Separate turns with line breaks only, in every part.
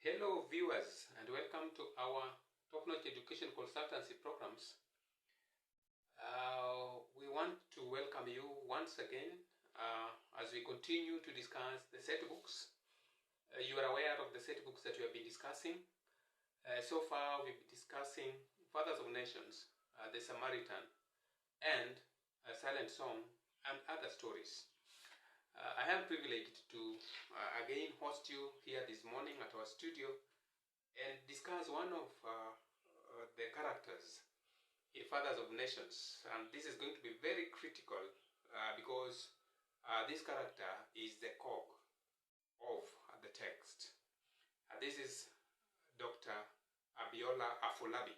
Hello viewers, and welcome to our top-notch education consultancy programs. We want to welcome you once again as we continue to discuss the set books. You are aware of the set books that we have been discussing. So far we've been discussing Fathers of Nations, the Samaritan, and A Silent Song, and other stories. I am privileged to again host you here this morning at our studio and discuss one of the characters in Fathers of Nations. And this is going to be very critical because this character is the cog of the text. This is Dr. Abiola Afolabi.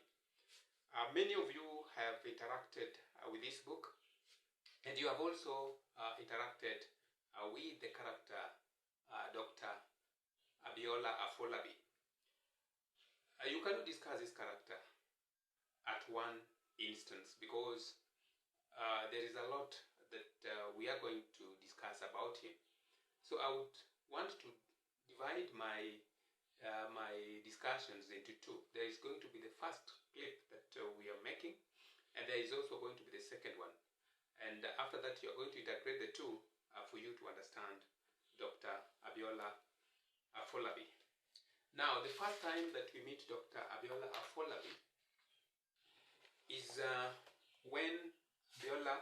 Many of you have interacted with this book, and you have also interacted with the character Dr. Abiola Afolabi. You cannot discuss this character at one instance because there is a lot that we are going to discuss about him. So I would want to divide my my discussions into two. There is going to be the first clip that we are making, and there is also going to be the second one. And after that, you are going to integrate the two for you to understand Dr. Abiola Afolabi. Now, the first time that we meet Dr. Abiola Afolabi is when Abiola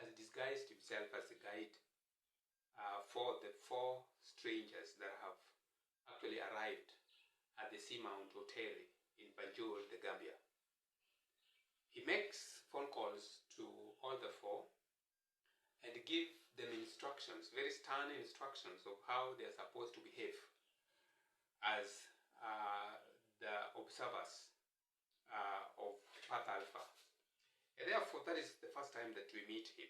has disguised himself as a guide for the four strangers that have actually arrived at the Seamount Hotel in Banjul, the Gambia. He makes phone calls to all the four and give them instructions, very stern instructions of how they are supposed to behave as the observers of Path Alpha. And therefore, that is the first time that we meet him.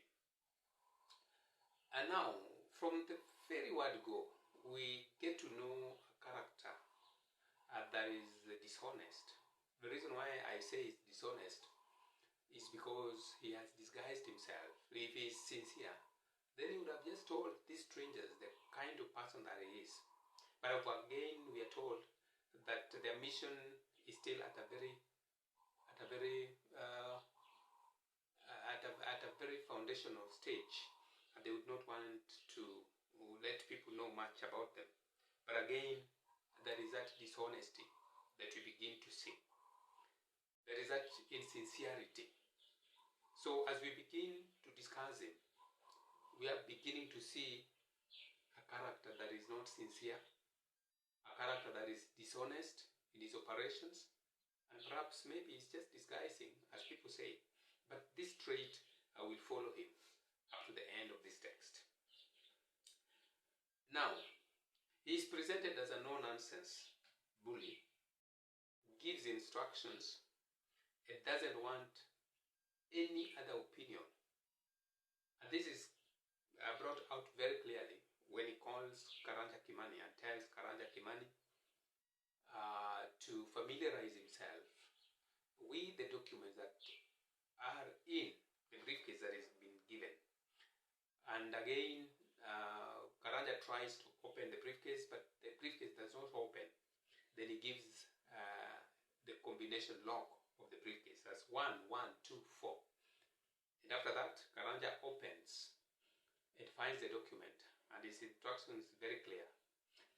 And now, from the very word go, we get to know a character that is dishonest. The reason why I say it's dishonest is because he has disguised himself. If he is sincere, then he would have just told these strangers the kind of person that he is. But again, we are told that their mission is still at a very foundational stage, and they would not want to let people know much about them. But again, there is that dishonesty that we begin to see. There is that insincerity. So as we begin to discuss him, we are beginning to see a character that is not sincere, a character that is dishonest in his operations, and perhaps maybe he's just disguising, as people say. But this trait will follow him up to the end of this text. Now, he is presented as a no-nonsense bully, gives instructions, and doesn't want any other opinion. And this is brought out very clearly when he calls Karanja Kimani and tells Karanja Kimani to familiarize himself with the documents that are in the briefcase that has been given. And again, Karanja tries to open the briefcase, but the briefcase does not open. Then he gives the combination lock of the briefcase as 1, 1, 2, 4. And after that, Karanja opens and finds the document, and his instructions is very clear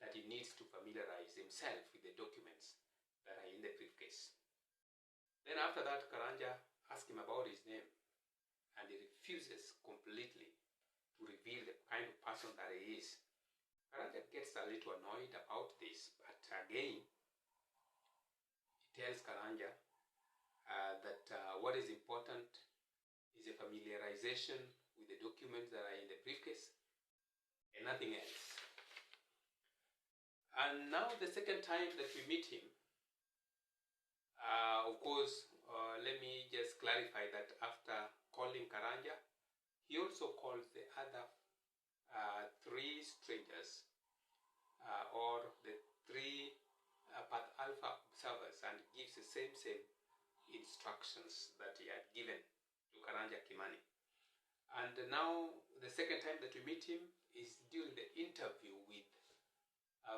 that he needs to familiarize himself with the documents that are in the briefcase. Then after that, Karanja asks him about his name, and he refuses completely to reveal the kind of person that he is. Karanja gets a little annoyed about this, but again, he tells Karanja that what is important is a familiarization with the documents that are in the briefcase and nothing else. And now the second time that we meet him, of course, let me just clarify that after calling Karanja, he also calls the other three strangers or the three Path Alpha observers and gives the same instructions that he had given to Karanja Kimani. And now the second time that we meet him is during the interview with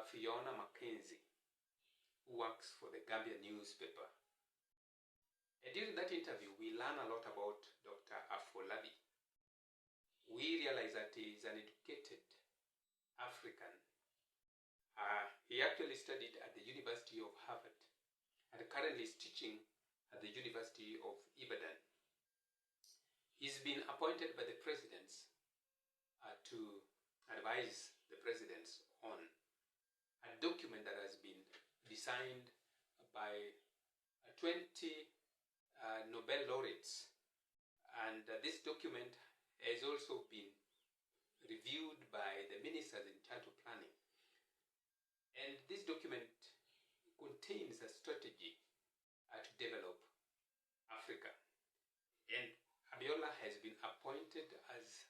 Fiona Mackenzie. who works for the Gambia newspaper. And during that interview, we learn a lot about Dr. Afolabi. We realize that he is an educated African. He actually studied at the University of Harvard and currently is teaching at the University of Ibadan. He's been appointed by the presidents to advise the presidents on a document that has been designed by 20 Nobel laureates, and this document has also been reviewed by the ministers in charge of planning. And this document contains a strategy to develop Africa. And Abiola has been appointed as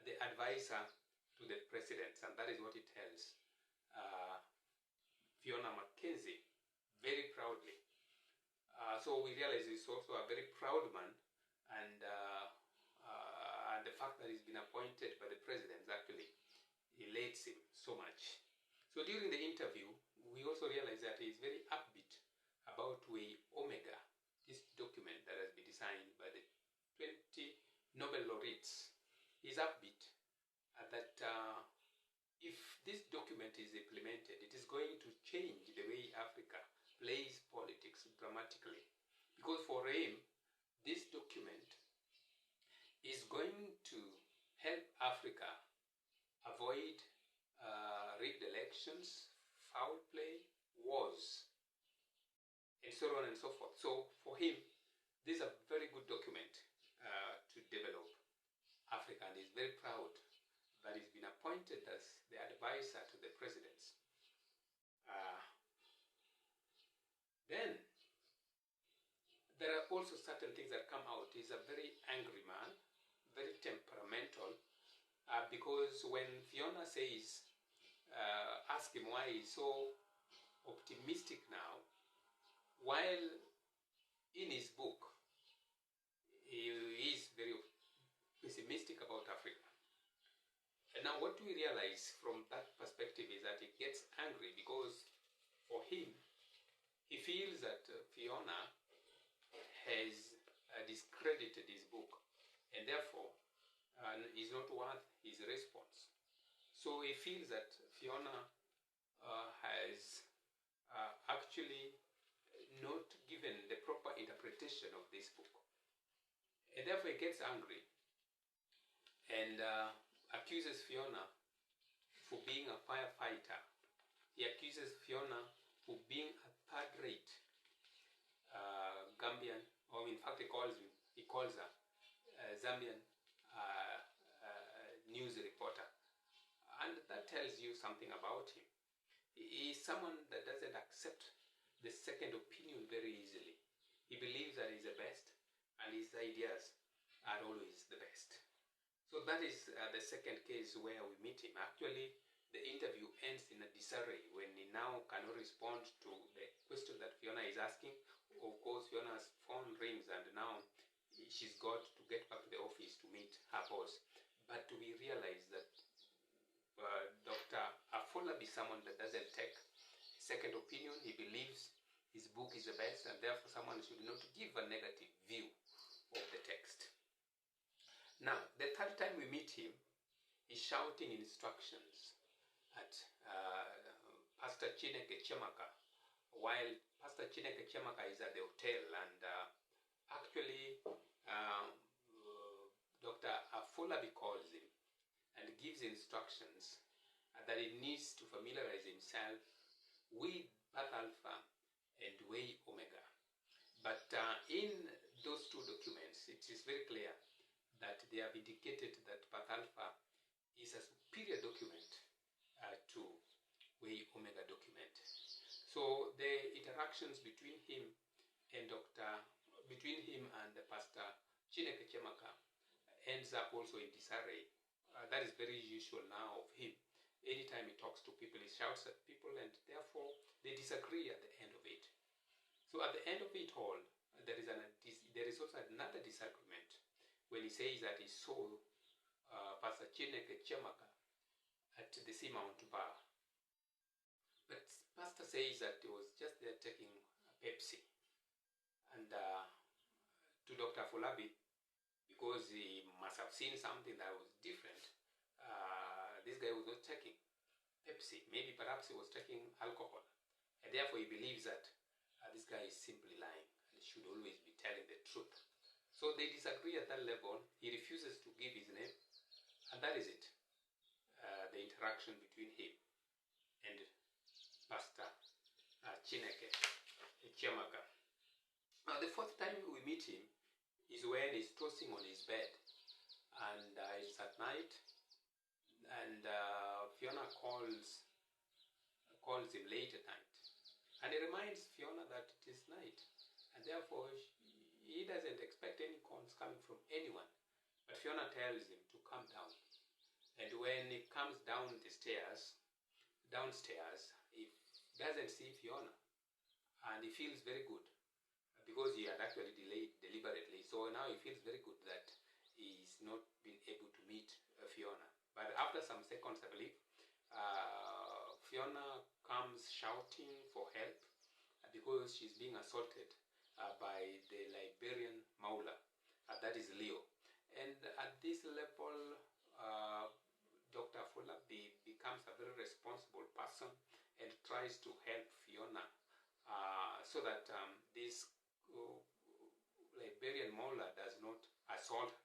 the advisor to the presidents, and that is what he tells Fiona Mackenzie very proudly. So we realize he's also a very proud man, and the fact that he's been appointed by the presidents actually elates him so much. So during the interview, we also realize that he's very upbeat about Way Omega, this document that has been designed by the 20 Nobel laureates. He's upbeat that if this document is implemented, it is going to change the way Africa plays politics dramatically. Because for him, this document is going to help Africa avoid rigged elections, foul play, wars, and so on and so forth. So for him, this is a very good document to develop Africa, and he's very proud that he's been appointed as the advisor to the presidents. Then there are also certain things that come out. He's a very angry man, very temperamental, because when Fiona says, ask him why he's so optimistic now, while in his book, he is very pessimistic about Africa. And now what we realize from that perspective is that he gets angry because for him, he feels that Fiona has discredited his book, and therefore is not worth his response. So he feels that Fiona has actually not given the proper interpretation of this book, and therefore he gets angry and accuses Fiona for being a firefighter. He accuses Fiona for being a third-rate Gambian, or in fact he calls her Zambian news reporter. And that tells you something about him. He is someone that doesn't accept the second opinion very easily. He believes that he's the best, and his ideas are always the best. So that is the second case where we meet him. Actually, the interview ends in a disarray when he now cannot respond to the question that Fiona is asking. Of course, Fiona's phone rings, and now she's got to get back to the office to meet her boss. But we realize that Dr. Afolabi is someone that doesn't take second opinion. He believes his book is the best, and therefore someone should not give a negative view of the text. Now, the third time we meet him, he's shouting instructions at Pastor Chineke Chemaka, while Pastor Chineke Chemaka is at the hotel, and actually Dr. Afolabi calls him and gives instructions that he needs to familiarize himself with Path Alpha and Way Omega. But in those two documents, it is very clear that they have indicated that Path Alpha is a superior document to Way Omega document. So the interactions between him and the Pastor Chineke Chemaka ends up also in disarray. That is very usual now of him. Anytime he talks to people, he shouts at people, and therefore they disagree at the end of it. So at the end of it all, there is also another disagreement when he says that he saw Pastor Chineke Chemaka at the Seamount Bar. But Pastor says that he was just there taking Pepsi, and to Dr. Afolabi, because he must have seen something that was different, this guy was not taking Pepsi. Maybe perhaps he was taking alcohol, and therefore he believes that this guy is simply lying and should always be telling the truth. So they disagree at that level. He refuses to give his name, and that is it. The interaction between him and Pastor Chineke Chiamaka. Now, the fourth time we meet him is when he's tossing on his bed, and it's at night, and Fiona calls him late at night, and he reminds Fiona that it is night, and therefore he doesn't expect any calls coming from anyone. But Fiona tells him to come down, and when he comes downstairs, he doesn't see Fiona, and he feels very good because he had actually delayed deliberately. So now he feels very good that he's not been able to meet Fiona. But after some seconds, I believe, Fiona comes shouting for help because she's being assaulted by the Liberian Maula, that is Leo. And at this level, Dr. Afolabi becomes a very responsible person and tries to help Fiona so that this Liberian Maula does not assault her.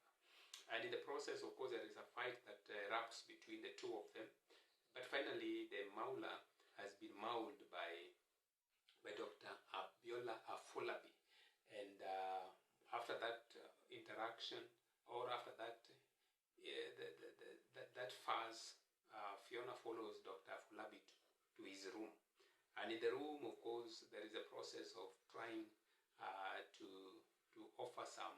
And in the process, of course, there is a fight that erupts between the two of them. But finally, the Maula has been mauled by Dr. Abiola Afolabi. And after that interaction, or after that that fuss, Fiona follows Dr. Afolabi to his room. And in the room, of course, there is a process of trying to offer some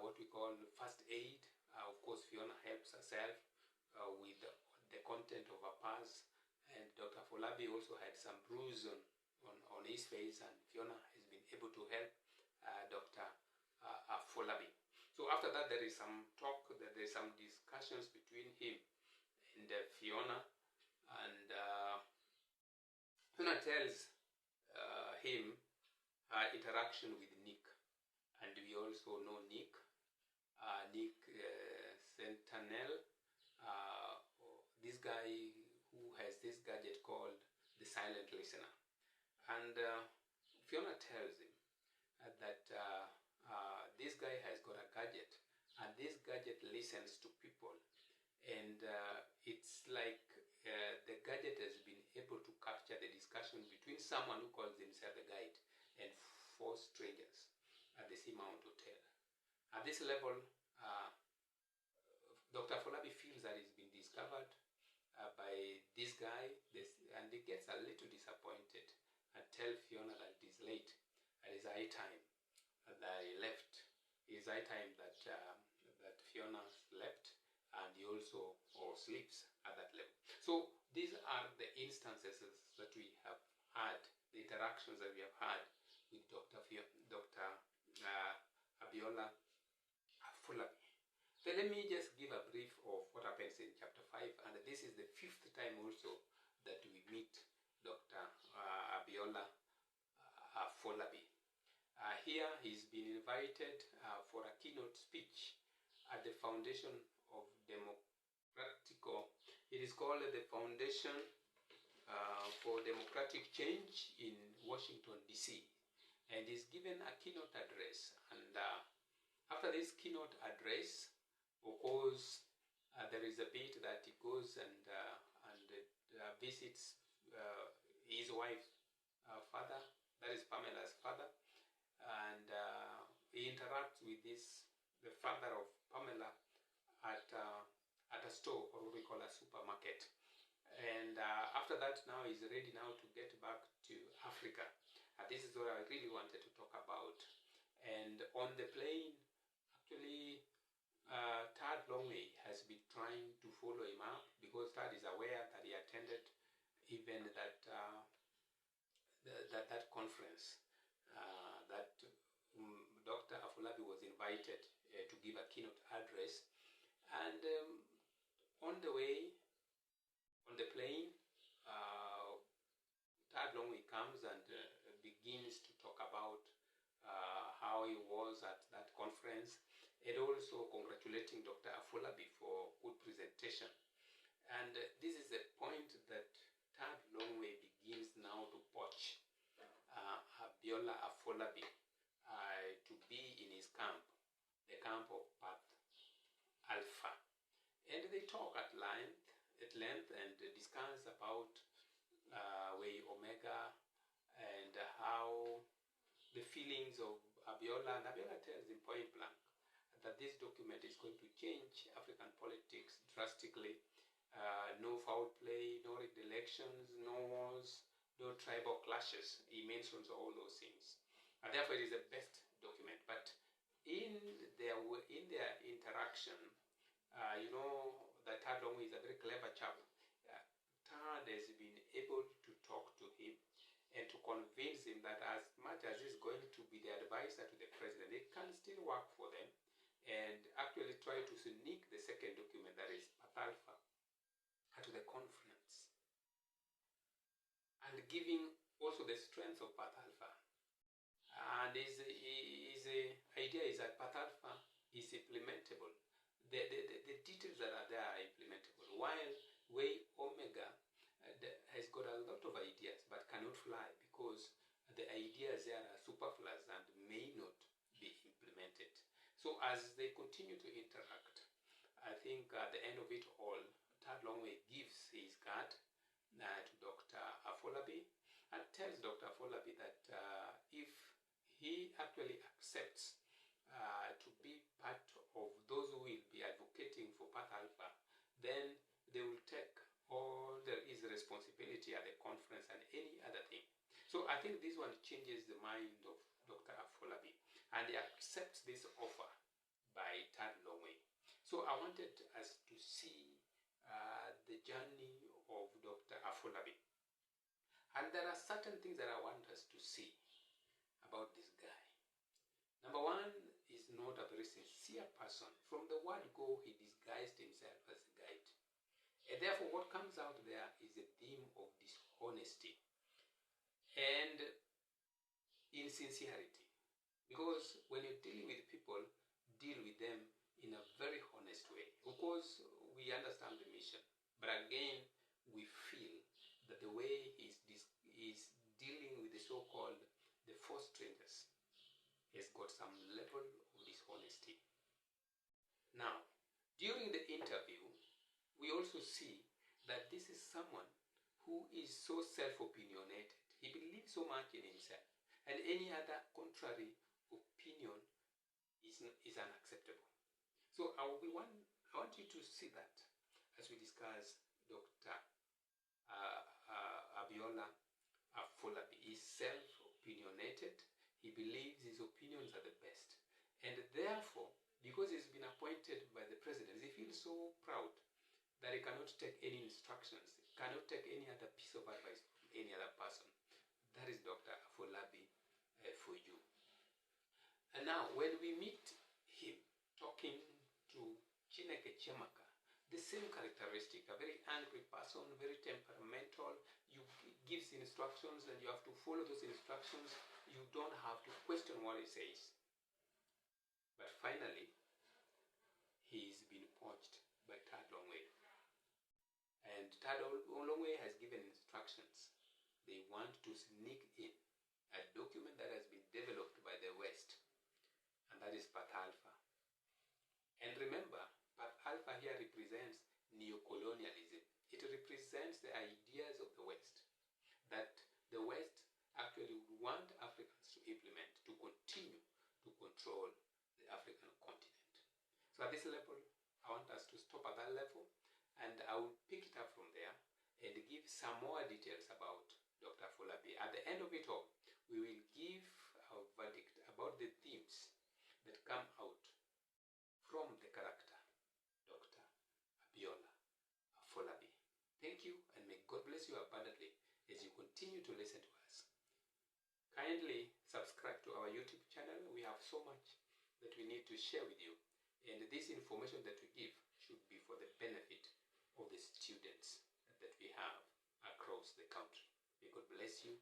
what we call first aid. Of course, Fiona helps herself with the content of her purse, and Dr. Afolabi also had some bruise on his face, and Fiona has been able to help Dr. Afolabi. So after that, there is some talk, there is some discussions between him and Fiona, and Fiona tells him her interaction with Nick, and we also know Nick Sentinel, this guy who has this gadget called the silent listener. And Fiona tells him that this guy has got a gadget, and this gadget listens to people, and it's like the gadget has been able to capture the discussion between someone who calls himself a guide and 4 strangers at the Seamount Hotel. At this level, Dr. Afolabi feels that he's been discovered by this guy, and he gets a little disappointed and tells Fiona that it is late, and it's high time that he left. It is high time that Fiona slept, and he also sleeps at that level. So these are the instances that we have had, the interactions that we have had with Dr. Abiola Afolabi. So let me just give a brief of what happens in chapter 5, and this is the 5th time also that we meet Dr. Abiola Afolabi. Here he's been invited for a keynote speech at the Foundation of Democratico. It is called the Foundation for Democratic Change in Washington, D.C. And he's given a keynote address. And after this keynote address, of course, there is a bit that he goes and visits his wife's father, that is Pamela's father, and he interacts with the father of Pamela at a store, or what we call a supermarket. And after that, now he's ready now to get back to Africa. This is what I really wanted to talk about. And on the plane, actually, Tad Longway has been trying to follow him up, because Tad is aware that he attended even that conference that Dr. Afolabi was invited to give a keynote address. And on the way, on the plane, Tad comes and begins to talk about how he was at that conference, and also congratulating Dr. Afolabi for good presentation. And this is the point that Third Longway begins now to poach Abiola Afolabi to be in his camp, the camp of Path Alpha. And they talk at length and discuss about Way Omega and how the feelings of Abiola. And Abiola tells him point blank that this document is going to change African politics drastically. No foul play, no rigged elections, no wars, no tribal clashes. He mentions all those things. And therefore it is the best document. But in their interaction, you know that Third Longway is a very clever chap. Third has been able to talk to him and to convince him that as much as he's going to be the advisor to the president, it can still work for them, and actually try to sneak the second document, that is Path Alpha, to the conference, and giving also the strength of Path Alpha. And his idea is that Path Alpha is implementable. The details that are there are implementable, while Way Omega has got a lot of ideas but cannot fly because the ideas there are superfluous and may not be implemented. So as they continue to interact, I think at the end of it all, Third Longway gives his card to Dr. Afolabi and tells Dr. Afolabi that if he actually accepts to be part of those who will be advocating for Path Alpha, then they will take all there is responsibility at the conference and any other thing. So I think this one changes the mind of Dr. Afolabi, and he accepts this offer by Third Longway. So I wanted us to see the journey of Dr. Afolabi. And there are certain things that I want us to see about this guy. Number one, is not a very sincere person. From the word go, he disguised himself as a guide. And therefore, what comes out there is a theme of dishonesty and insincerity. Because when you're dealing with people, deal with them in a very honest way. Of course, we understand the mission. But again, we feel that the way he's dealing with the so-called the four strangers has got some level of dishonesty. Now, during the interview, we also see that this is someone who is so self-opinionated. He believes so much in himself, and any other contrary opinion is unacceptable. So I want you to see that as we discuss Dr. Abiola Afolabi. He's self-opinionated. He believes his opinions are the best. And therefore, because he's been appointed by the president, he feels so proud that he cannot take any instructions, cannot take any other piece of advice from any other person. That is Dr. Afolabi for you. And now, when we meet him talking to Chineke Chemaka, the same characteristic, a very angry person, very temperamental. You gives instructions and you have to follow those instructions. You don't have to question what he says. But finally, he's been poached by Third Longway. And Third Longway has given instructions. They want to sneak in a document that has been developed by the West, and that is Path Alpha. And remember, Path Alpha here represents neocolonialism. It represents the ideas of the West, that the West actually would want Africans to implement, to continue to control the African continent. So at this level, I want us to stop at that level, and I will pick it up from there and give some more details about Dr. Afolabi. At the end of it all, we will give our verdict about the themes that come out from the character Dr. Abiola Afolabi. Thank you, and may God bless you abundantly as you continue to listen to us. Kindly subscribe to our YouTube channel. We have so much that we need to share with you, and this information that we give should be for the benefit of the students that we have across the country. May God bless you.